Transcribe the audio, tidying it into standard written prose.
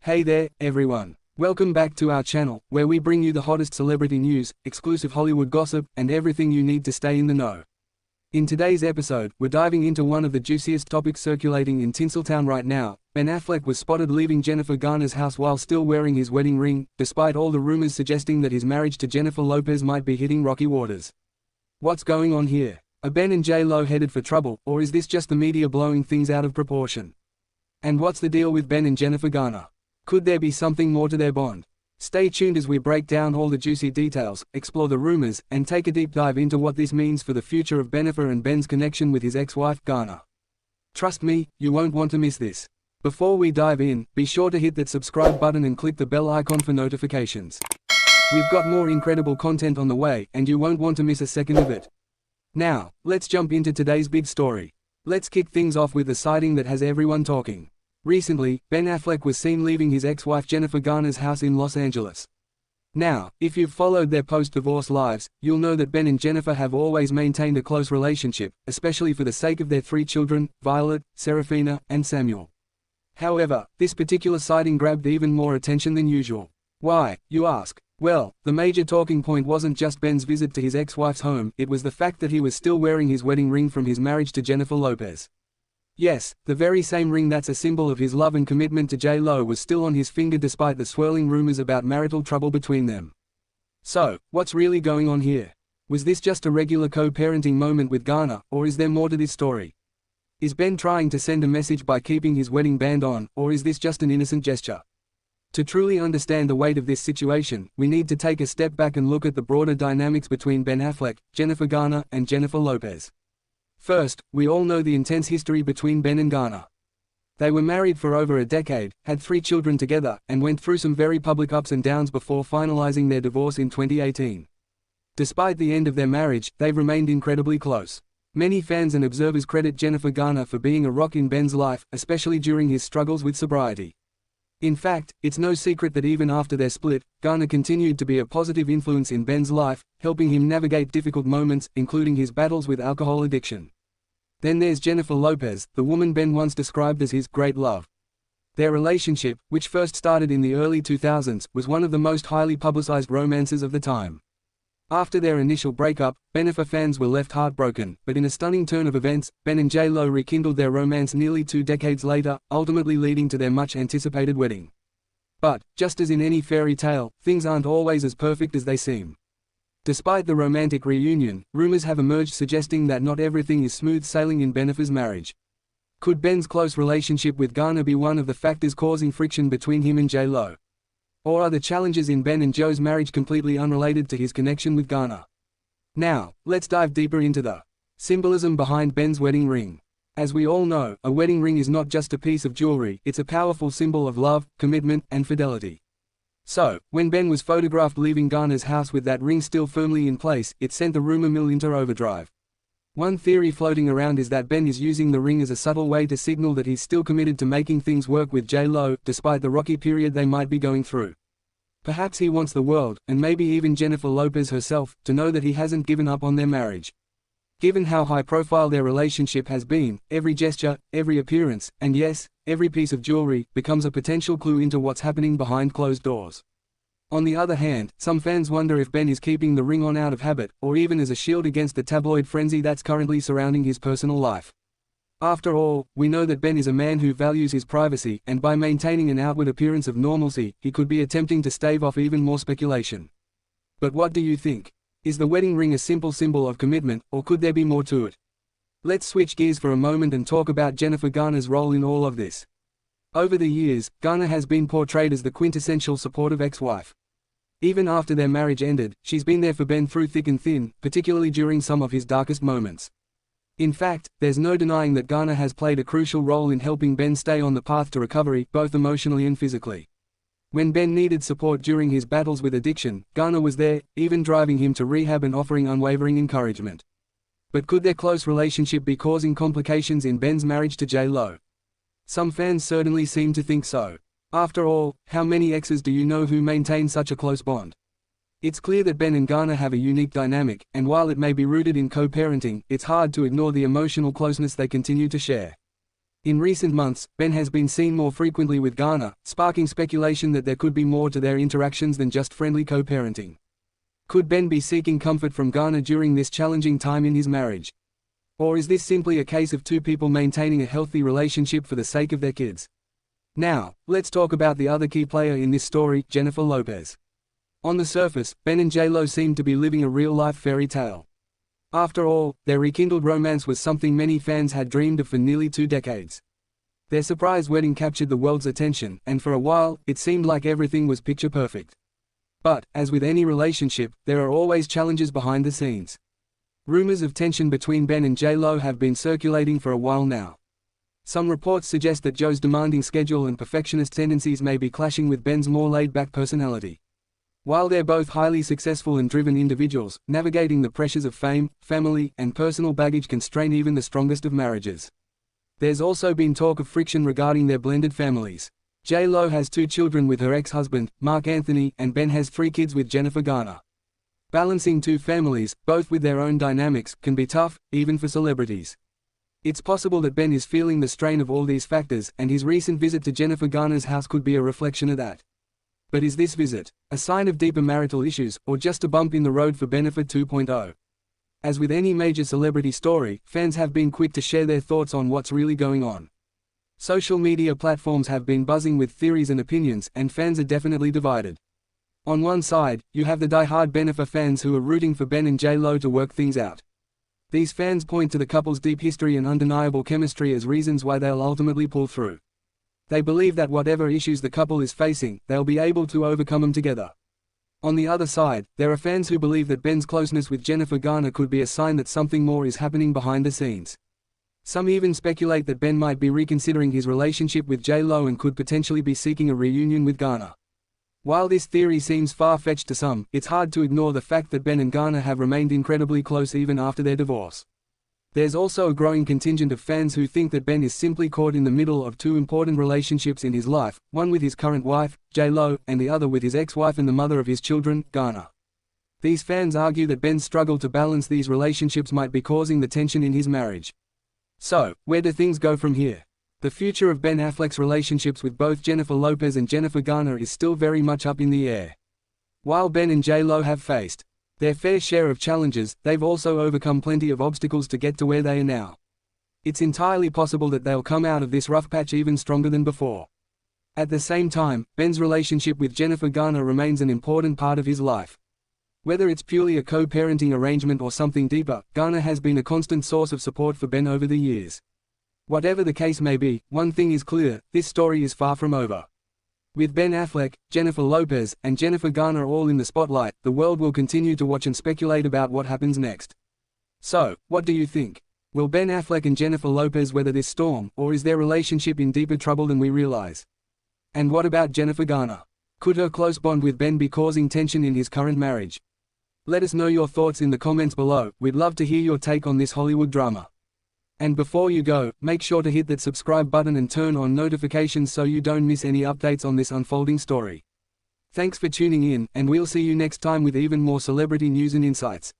Hey there, everyone. Welcome back to our channel, where we bring you the hottest celebrity news, exclusive Hollywood gossip, and everything you need to stay in the know. In today's episode, we're diving into one of the juiciest topics circulating in Tinseltown right now. Ben Affleck was spotted leaving Jennifer Garner's house while still wearing his wedding ring, despite all the rumors suggesting that his marriage to Jennifer Lopez might be hitting rocky waters. What's going on here? Are Ben and J-Lo headed for trouble, or is this just the media blowing things out of proportion? And what's the deal with Ben and Jennifer Garner? Could there be something more to their bond? Stay tuned as we break down all the juicy details, explore the rumors, and take a deep dive into what this means for the future of Jennifer and Ben's connection with his ex-wife, Garner. Trust me, you won't want to miss this. Before we dive in, be sure to hit that subscribe button and click the bell icon for notifications. We've got more incredible content on the way, and you won't want to miss a second of it. Now, let's jump into today's big story. Let's kick things off with the sighting that has everyone talking. Recently, Ben Affleck was seen leaving his ex-wife Jennifer Garner's house in Los Angeles. Now, if you've followed their post-divorce lives, you'll know that Ben and Jennifer have always maintained a close relationship, especially for the sake of their 3 children, Violet, Serafina, and Samuel. However, this particular sighting grabbed even more attention than usual. Why, you ask? Well, the major talking point wasn't just Ben's visit to his ex-wife's home, it was the fact that he was still wearing his wedding ring from his marriage to Jennifer Lopez. Yes, the very same ring that's a symbol of his love and commitment to J-Lo was still on his finger despite the swirling rumors about marital trouble between them. So, what's really going on here? Was this just a regular co-parenting moment with Garner, or is there more to this story? Is Ben trying to send a message by keeping his wedding band on, or is this just an innocent gesture? To truly understand the weight of this situation, we need to take a step back and look at the broader dynamics between Ben Affleck, Jennifer Garner, and Jennifer Lopez. First, we all know the intense history between Ben and Garner. They were married for over a decade, had 3 children together, and went through some very public ups and downs before finalizing their divorce in 2018. Despite the end of their marriage, they've remained incredibly close. Many fans and observers credit Jennifer Garner for being a rock in Ben's life, especially during his struggles with sobriety. In fact, it's no secret that even after their split, Garner continued to be a positive influence in Ben's life, helping him navigate difficult moments, including his battles with alcohol addiction. Then there's Jennifer Lopez, the woman Ben once described as his great love. Their relationship, which first started in the early 2000s, was one of the most highly publicized romances of the time. After their initial breakup, Jennifer fans were left heartbroken, but in a stunning turn of events, Ben and J-Lo rekindled their romance nearly 2 decades later, ultimately leading to their much-anticipated wedding. But, just as in any fairy tale, things aren't always as perfect as they seem. Despite the romantic reunion, rumors have emerged suggesting that not everything is smooth sailing in Jennifer's marriage. Could Ben's close relationship with Garner be one of the factors causing friction between him and J-Lo? Or are the challenges in Ben and Joe's marriage completely unrelated to his connection with Garner? Now, let's dive deeper into the symbolism behind Ben's wedding ring. As we all know, a wedding ring is not just a piece of jewelry, it's a powerful symbol of love, commitment, and fidelity. So, when Ben was photographed leaving Garner's house with that ring still firmly in place, it sent the rumor mill into overdrive. One theory floating around is that Ben is using the ring as a subtle way to signal that he's still committed to making things work with J-Lo, despite the rocky period they might be going through. Perhaps he wants the world, and maybe even Jennifer Lopez herself, to know that he hasn't given up on their marriage. Given how high-profile their relationship has been, every gesture, every appearance, and yes, every piece of jewelry, becomes a potential clue into what's happening behind closed doors. On the other hand, some fans wonder if Ben is keeping the ring on out of habit, or even as a shield against the tabloid frenzy that's currently surrounding his personal life. After all, we know that Ben is a man who values his privacy, and by maintaining an outward appearance of normalcy, he could be attempting to stave off even more speculation. But what do you think? Is the wedding ring a simple symbol of commitment, or could there be more to it? Let's switch gears for a moment and talk about Jennifer Garner's role in all of this. Over the years, Garner has been portrayed as the quintessential supportive ex-wife. Even after their marriage ended, she's been there for Ben through thick and thin, particularly during some of his darkest moments. In fact, there's no denying that Garner has played a crucial role in helping Ben stay on the path to recovery, both emotionally and physically. When Ben needed support during his battles with addiction, Garner was there, even driving him to rehab and offering unwavering encouragement. But could their close relationship be causing complications in Ben's marriage to J-Lo? Some fans certainly seem to think so. After all, how many exes do you know who maintain such a close bond? It's clear that Ben and Garner have a unique dynamic, and while it may be rooted in co-parenting, it's hard to ignore the emotional closeness they continue to share. In recent months, Ben has been seen more frequently with Garner, sparking speculation that there could be more to their interactions than just friendly co-parenting. Could Ben be seeking comfort from Garner during this challenging time in his marriage? Or is this simply a case of two people maintaining a healthy relationship for the sake of their kids? Now, let's talk about the other key player in this story, Jennifer Lopez. On the surface, Ben and J-Lo seem to be living a real-life fairy tale. After all, their rekindled romance was something many fans had dreamed of for nearly 2 decades. Their surprise wedding captured the world's attention, and for a while, it seemed like everything was picture perfect. But, as with any relationship, there are always challenges behind the scenes. Rumors of tension between Ben and J-Lo have been circulating for a while now. Some reports suggest that Joe's demanding schedule and perfectionist tendencies may be clashing with Ben's more laid-back personality. While they're both highly successful and driven individuals, navigating the pressures of fame, family, and personal baggage can strain even the strongest of marriages. There's also been talk of friction regarding their blended families. J-Lo has 2 children with her ex-husband, Mark Anthony, and Ben has 3 kids with Jennifer Garner. Balancing 2 families, both with their own dynamics, can be tough, even for celebrities. It's possible that Ben is feeling the strain of all these factors, and his recent visit to Jennifer Garner's house could be a reflection of that. But is this visit a sign of deeper marital issues, or just a bump in the road for Benefit 2.0? As with any major celebrity story, fans have been quick to share their thoughts on what's really going on. Social media platforms have been buzzing with theories and opinions, and fans are definitely divided. On one side, you have the die-hard Bennifer fans who are rooting for Ben and J-Lo to work things out. These fans point to the couple's deep history and undeniable chemistry as reasons why they'll ultimately pull through. They believe that whatever issues the couple is facing, they'll be able to overcome them together. On the other side, there are fans who believe that Ben's closeness with Jennifer Garner could be a sign that something more is happening behind the scenes. Some even speculate that Ben might be reconsidering his relationship with J-Lo and could potentially be seeking a reunion with Garner. While this theory seems far-fetched to some, it's hard to ignore the fact that Ben and Garner have remained incredibly close even after their divorce. There's also a growing contingent of fans who think that Ben is simply caught in the middle of 2 important relationships in his life, one with his current wife, J-Lo, and the other with his ex-wife and the mother of his children, Garner. These fans argue that Ben's struggle to balance these relationships might be causing the tension in his marriage. So, where do things go from here? The future of Ben Affleck's relationships with both Jennifer Lopez and Jennifer Garner is still very much up in the air. While Ben and J-Lo have faced their fair share of challenges, they've also overcome plenty of obstacles to get to where they are now. It's entirely possible that they'll come out of this rough patch even stronger than before. At the same time, Ben's relationship with Jennifer Garner remains an important part of his life. Whether it's purely a co-parenting arrangement or something deeper, Garner has been a constant source of support for Ben over the years. Whatever the case may be, one thing is clear: this story is far from over. With Ben Affleck, Jennifer Lopez, and Jennifer Garner all in the spotlight, the world will continue to watch and speculate about what happens next. So, what do you think? Will Ben Affleck and Jennifer Lopez weather this storm, or is their relationship in deeper trouble than we realize? And what about Jennifer Garner? Could her close bond with Ben be causing tension in his current marriage? Let us know your thoughts in the comments below. We'd love to hear your take on this Hollywood drama. And before you go, make sure to hit that subscribe button and turn on notifications so you don't miss any updates on this unfolding story. Thanks for tuning in, and we'll see you next time with even more celebrity news and insights.